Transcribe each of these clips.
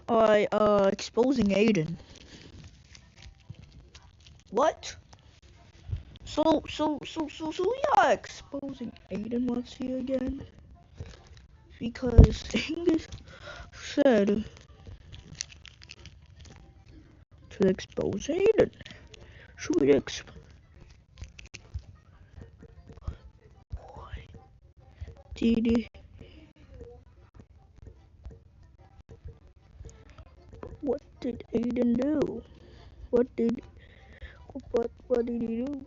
Alright, exposing Aiden. What? So we are exposing Aiden once here again? Because Angus said to expose Aiden. Should we what did Aiden do? What did he do?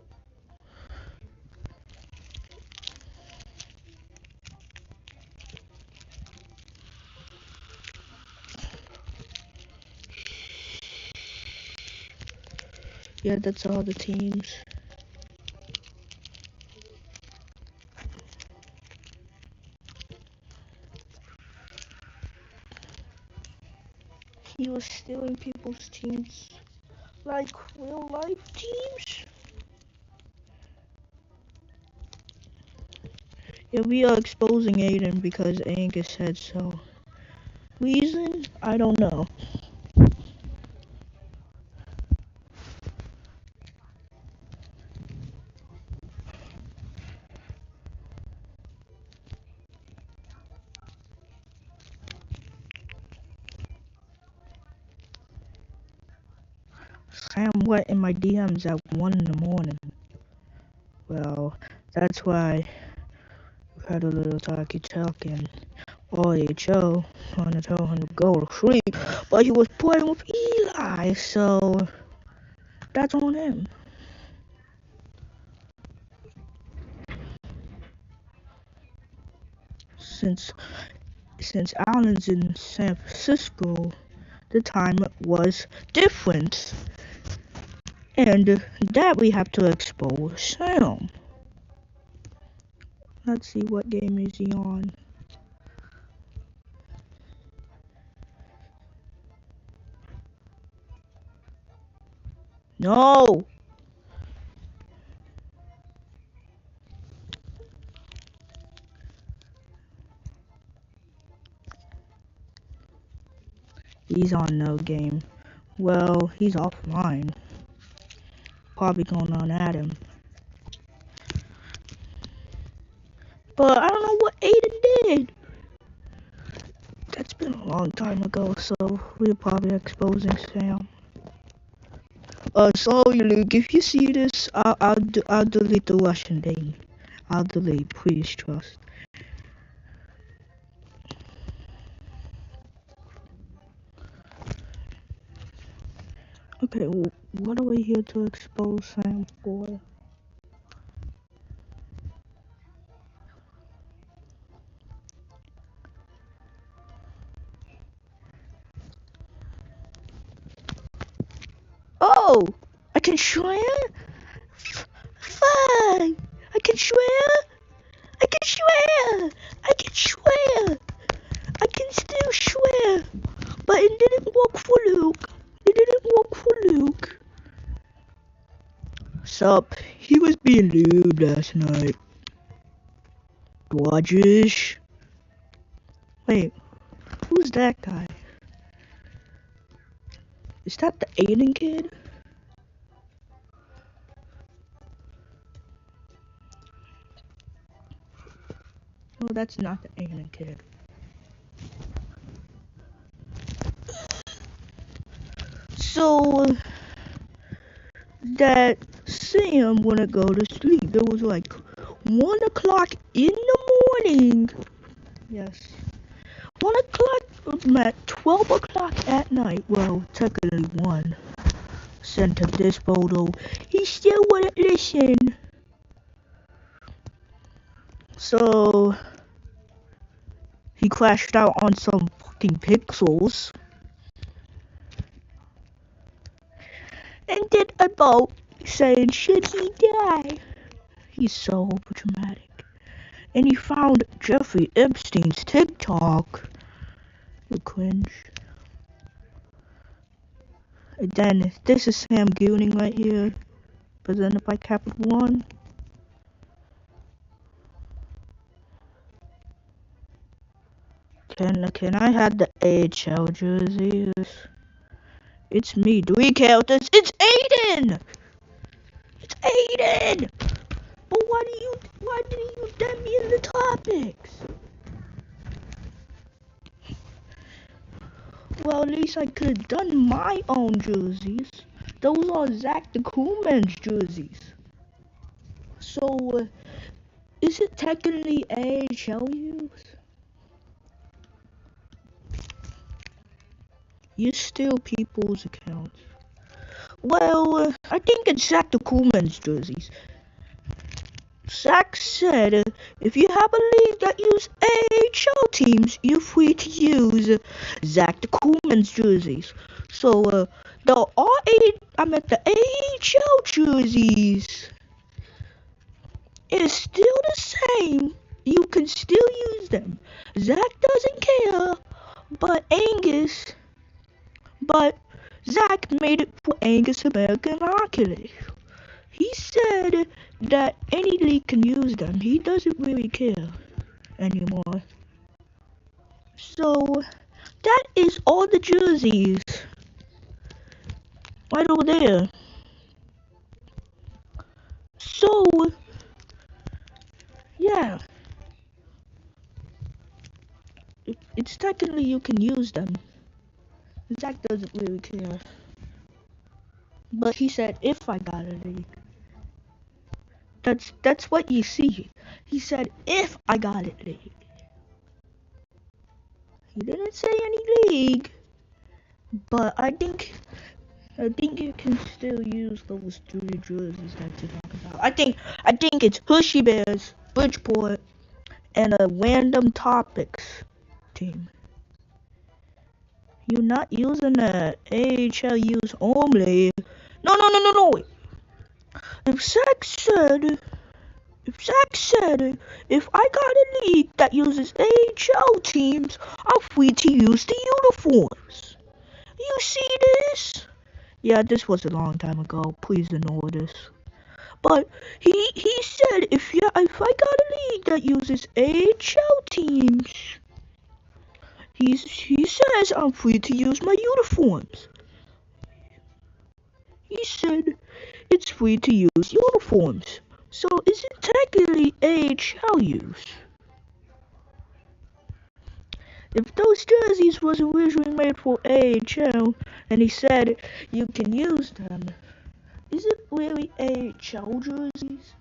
Yeah, that's all the teams. He was stealing people's teams, like real life teams. Yeah, we are exposing Aiden because Angus said so. Reason? I don't know. Sam went in my DMs at 1 in the morning. Well, that's why we had a little talkie-talk and RHO trying to tell him to go to sleep, but he was playing with Eli, so that's on him. Since Alan's in San Francisco, the time was different, and that we have to expose Sam. Let's see, what game is he on? No! He's on no game. Well, he's offline. Probably going on at him. But I don't know what Aiden did. That's been a long time ago, so we're probably exposing Sam. Sorry, Luke, if you see this, I'll delete the Russian thing. I'll delete, please trust. Okay, what are we here to expose Sam for? Oh! I can swear? Fine! I can swear! I can swear! I can swear! I can still swear! But it didn't work for Luke. It didn't work for Luke. Sup? He was being lewd last night. Dodgers. Wait, who's that guy? Is that the Aiden kid? No, that's not the Aiden kid. So, that Sam wouldn't go to sleep. It was like 1 o'clock in the morning. Yes. 1 o'clock, at 12 o'clock at night. Well, technically 1. Sent him this photo. He still wouldn't listen. So, he crashed out on some fucking pixels. And did a vote saying, should he die? He's so dramatic. And he found Jeffrey Epstein's TikTok. You cringe. And then, this is Sam gooning right here. Presented by Capital One. Can I have the AHL jerseys? It's me. Do we count this? It's Aiden! It's Aiden! But why didn't you send me in the topics? Well, at least I could have done my own jerseys. Those are Zach the Coolman's jerseys. So, is it technically AHL use? You steal people's accounts. Well, I think it's Zach the Coolman's jerseys. Zach said, if you have a league that use AHL teams, you're free to use Zach the Coolman's jerseys. So, the AHL jerseys is still the same. You can still use them. Zach doesn't care, but Zach made it for Angus American Hockey League. He said that any league can use them. He doesn't really care anymore. So, that is all the jerseys. Right over there. So, yeah. It's technically you can use them. Zach doesn't really care. But he said if I got a league. That's what you see. He said if I got a league. He didn't say any league. But I think you can still use those three jerseys that you talk about. I think it's Hushy Bears, Bridgeport, and a random topics team. You're not using the AHL use only. No. Wait. If Zach said if I got a league that uses AHL teams, I'm free to use the uniforms. You see this? Yeah, this was a long time ago. Please ignore this. But he said if I got a league that uses AHL teams, he says I'm free to use my uniforms. He said it's free to use uniforms. So is it technically AHL use? If those jerseys was originally made for AHL and he said you can use them, is it really AHL jerseys?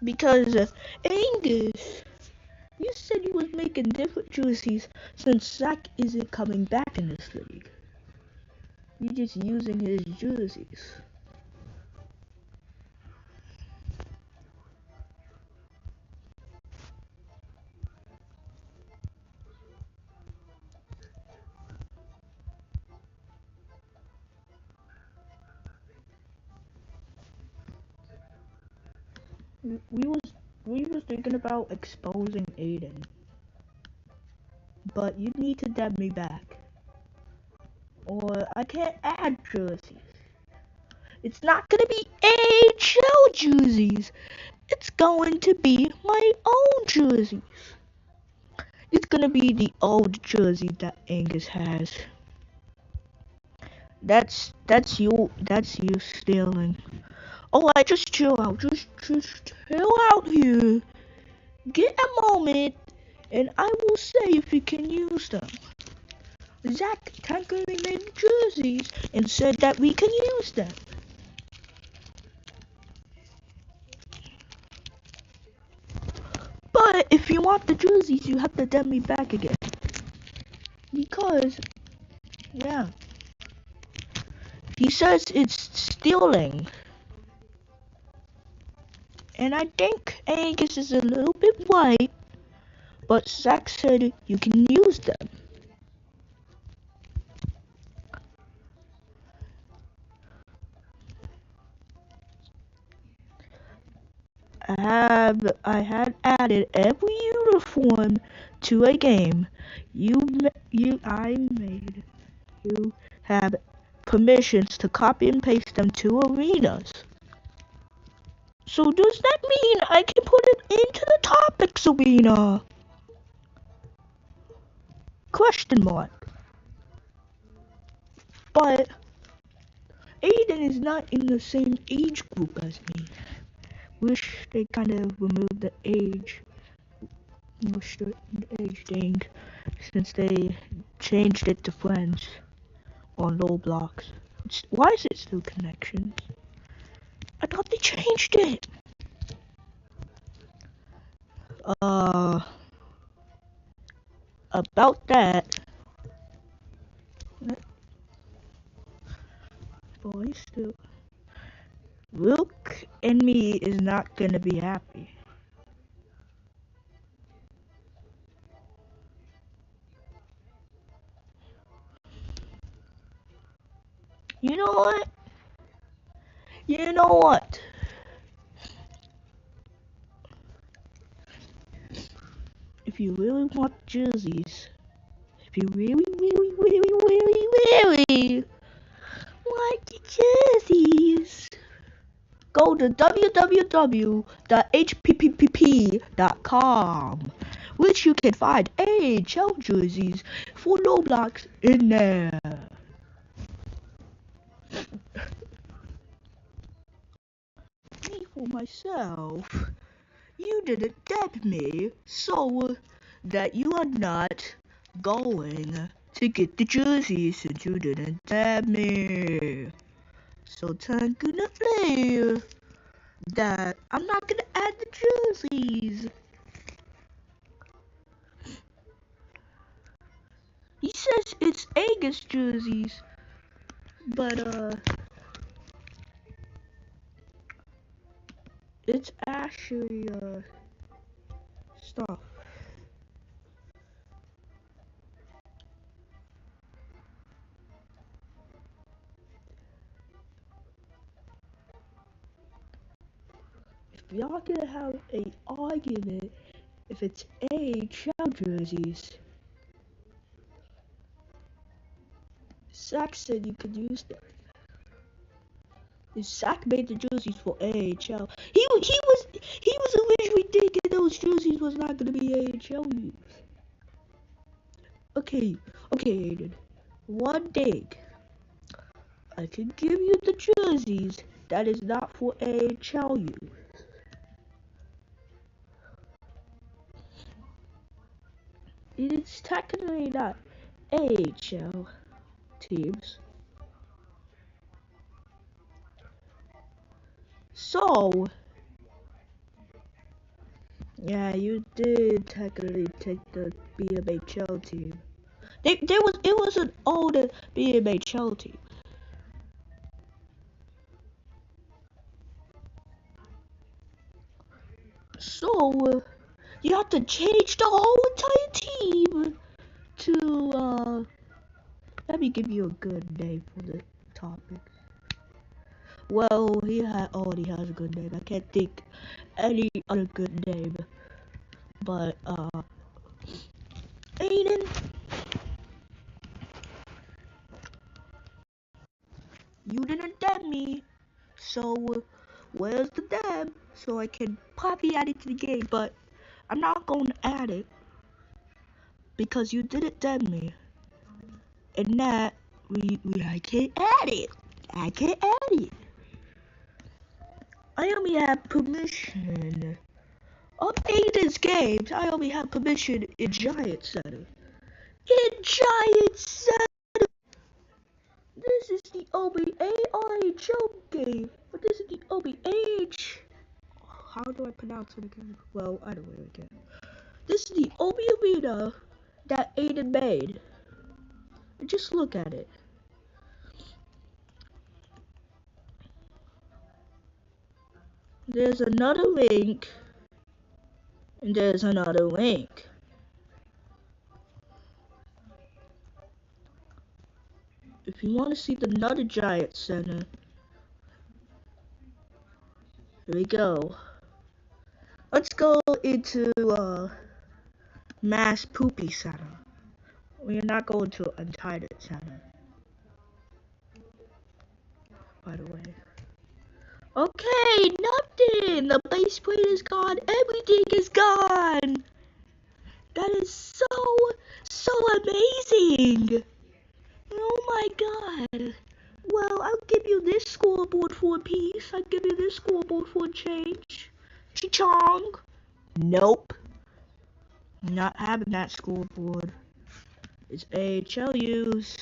Because Angus, you said you was making different jerseys since Zach isn't coming back in this league. You're just using his jerseys. We was thinking about exposing Aiden, but you need to dab me back, or I can't add jerseys. It's not gonna be AHL jerseys. It's going to be my own jerseys. It's gonna be the old jersey that Angus has. That's you stealing. Alright, just chill out. Just chill out here. Get a moment, and I will say if you can use them. Zach technically made the jerseys and said that we can use them. But if you want the jerseys, you have to deb me back again. Because, yeah. He says it's stealing. And I think Angus is a little bit white, but Zach said you can use them. I had added every uniform to a game. I made you have permissions to copy and paste them to arenas. So does that mean I can put it into the topics arena? Question mark. But Aiden is not in the same age group as me. Wish they kind of removed the age thing since they changed it to friends on Roblox. Why is it still connections? I thought they changed it. About that. Boy, still. Luke and me is not gonna be happy. You know what? You know what? If you really want jerseys, if you really want the jerseys, go to www.hppp.com, which you can find AHL jerseys for Roblox in there. Me for myself, you didn't tempt me, so that you are not going to get the jerseys since you didn't tempt me. So technically, that I'm not gonna add the jerseys. He says it's Angus jerseys, but it's actually stuff. If y'all gonna have a argument, if it's AHL jerseys, Zach said you could use them. Zach made the jerseys for AHL. He was originally thinking those jerseys was not gonna be AHL use. Okay, Aiden. One thing. I can give you the jerseys that is not for AHL use. It is technically not AHL teams. So, yeah, you did technically take the BMHL team. It was an older BMHL team. So, you have to change the whole entire team to, let me give you a good name for the topic. Well, he already has a good name. I can't think any other good name. But, Aiden, you didn't dab me. So, where's the dab? So I can probably add it to the game. But I'm not going to add it. Because you didn't dab me. And that, I can't add it. I can't add it. I only have permission. On Aiden's games, I only have permission in Giant Center. In Giant Center! This is the OBARHO game. But this is the OBH. How do I pronounce it again? Well, I don't really care. This is the OB arena that Aiden made. Just look at it. There's another link. And there's another link. If you want to see another Giant Center, here we go. Let's go into Mass Poopy Center. We're not going to Untitled Center. By the way. Okay, nothing. The base plate is gone. Everything is gone. That is so amazing. Oh my god. Well, I'll give you this scoreboard for a piece. I'll give you this scoreboard for a change. Chi-chong. Nope. Not having that scoreboard. It's AHL use.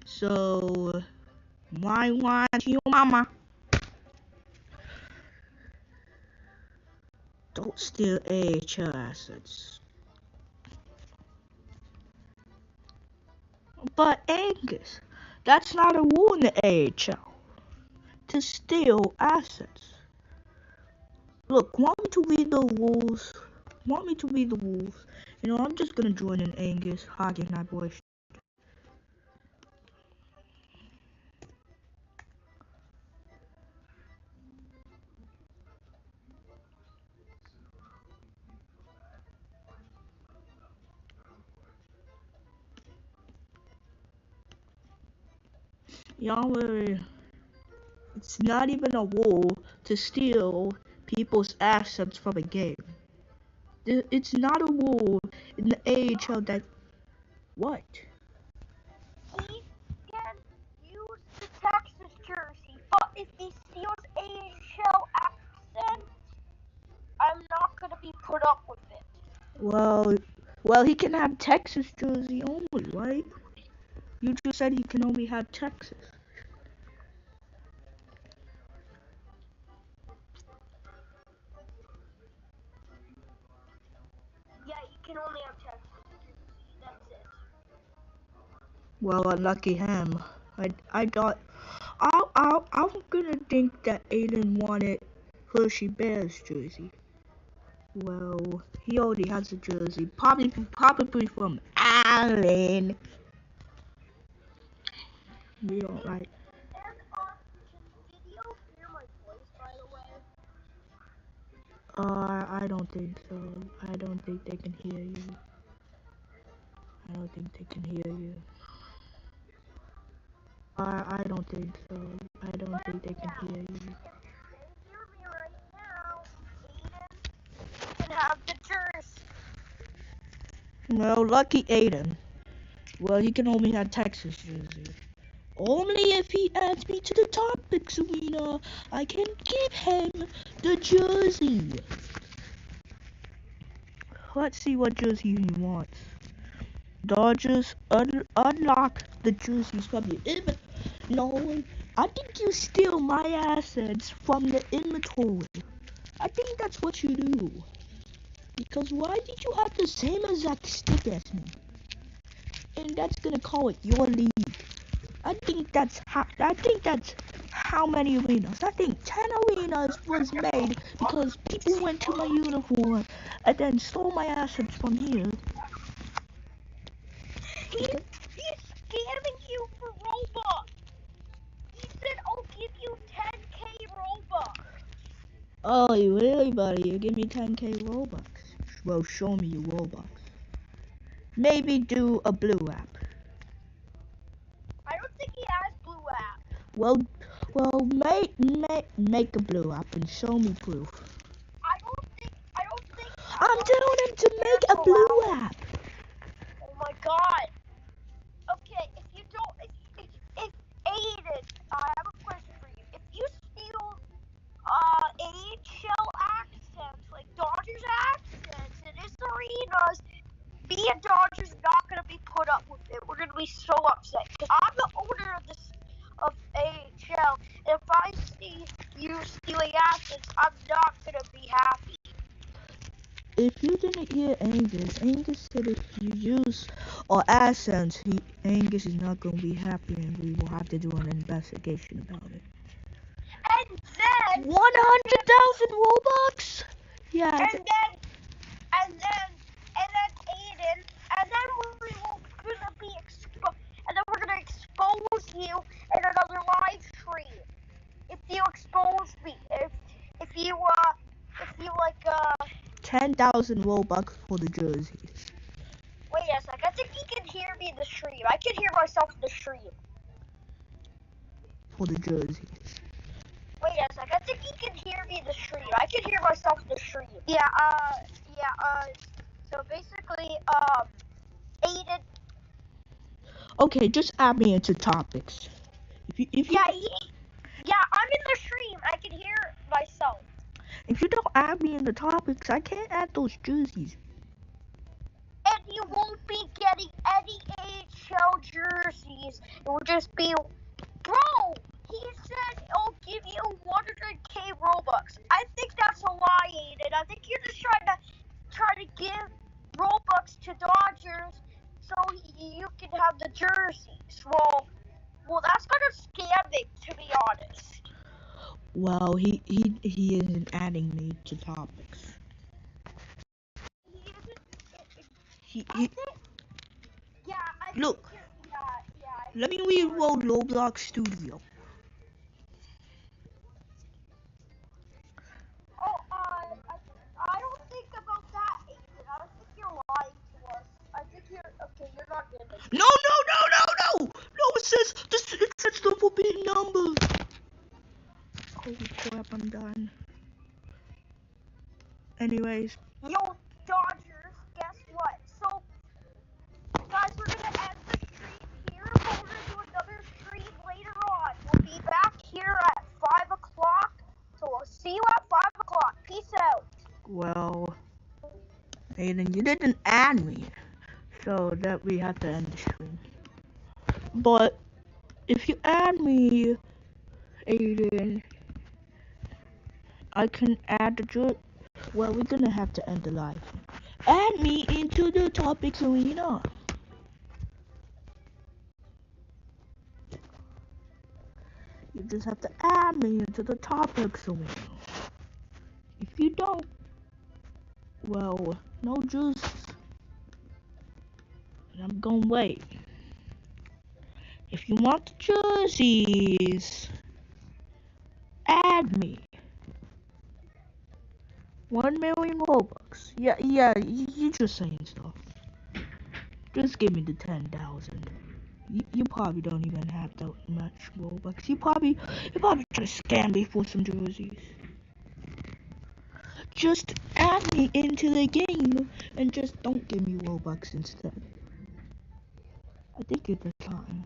So, why to your mama? Don't steal AHL assets. But Angus, that's not a rule in the AHL. To steal assets. Look, want me to read the rules? Want me to read the rules? You know, I'm just gonna join in Angus, hogging that voice. Y'all, it's not even a rule to steal people's assets from a game. It's not a rule in the AHL that... What? He can use the Texas jersey, but if he steals AHL accent, I'm not gonna be put up with it. Well, he can have Texas jersey only, right? You just said he can only have Texas. Yeah, you can only have Texas. That's it. Well, unlucky him. I got... I'm gonna think that Aiden wanted Hershey Bears jersey. Well, he already has a jersey. Probably from Allen. We don't like... And can video hear my voice, by the way? I don't think so. I don't think they can hear you. I don't think they can hear you. I don't think so. I don't think they can hear you. If they hear me right now, Aiden can have the jersey. Well, lucky Aiden. Well, he can only have Texas jersey. Only if he adds me to the topics arena, I can give him the jersey. Let's see what jersey he wants. Dodgers, unlock the jerseys from your inventory. No, I think you steal my assets from the inventory. I think that's what you do. Because why did you have the same exact stick as me? And that's gonna call it your league. I think that's how many arenas. I think 10 arenas was made because people went to my uniform and then stole my assets from here. He's scamming you for Robux. He said, I'll give you 10k Robux. Oh, you really, buddy? You give me 10k Robux? Well, show me your Robux. Maybe do a blue app. I don't think he has blue app. Well, make a blue app and show me proof. I don't think. I'm telling him to make a blue app. Oh my god. Okay, if Aiden, I have a question for you. If you steal AHL accents, like Dodgers accents in his arenas, me and Dodgers not gonna be put up with it. We're gonna be so upset because I'm the owner of AHL. And if I see you stealing assets, I'm not gonna be happy. If you didn't hear Angus, Angus said if you use our assets, Angus is not going to be happy and we will have to do an investigation about it. And then 100,000 Robux? Yeah. And then Aiden, and then we're gonna be we're gonna expose you in another live stream. If you expose me, if you 10,000 Robux for the jerseys. Wait a sec, I think he can hear me in the stream. I can hear myself in the stream. For the jerseys. Wait a sec, I think he can hear me in the stream. I can hear myself in the stream. So basically, Aiden. Okay, just add me into topics. If you I'm in the stream. I can hear myself. If you don't add me in the topics, I can't add those jerseys. And you won't be getting any AHL jerseys. It will just be, bro. He said I'll give you 100k Robux. I think that's a lie, Aiden. I think you're just trying to give Robux to Dodgers so you can have the jerseys. Well, that's kind of scamming, to be honest. Well, he isn't adding me to topics. Look. Let me reload Roblox Studio. I don't think about that, Aiden. I don't think you're lying to us. I think you're not good. No! No, it says the forbidden number. Holy crap, I'm done. Anyways. Yo, Dodgers, guess what? So, guys, we're gonna end the stream here, but we're gonna do another stream later on. We'll be back here at 5 o'clock. So we'll see you at 5 o'clock. Peace out. Well, Aiden, you didn't add me, so that we have to end the stream. But if you add me, Aiden, I can add the jerk. Well, we're gonna have to end the live. Add me into the topics arena. You just have to add me into the topics arena. If you don't, well, no juice. And I'm gonna wait. If you want the jerseys, add me. 1 million Robux. Yeah, you just saying stuff. Just give me the 10,000. You probably don't even have that much Robux. You probably try to scam me for some jerseys. Just add me into the game and just don't give me Robux instead. I think it's the time.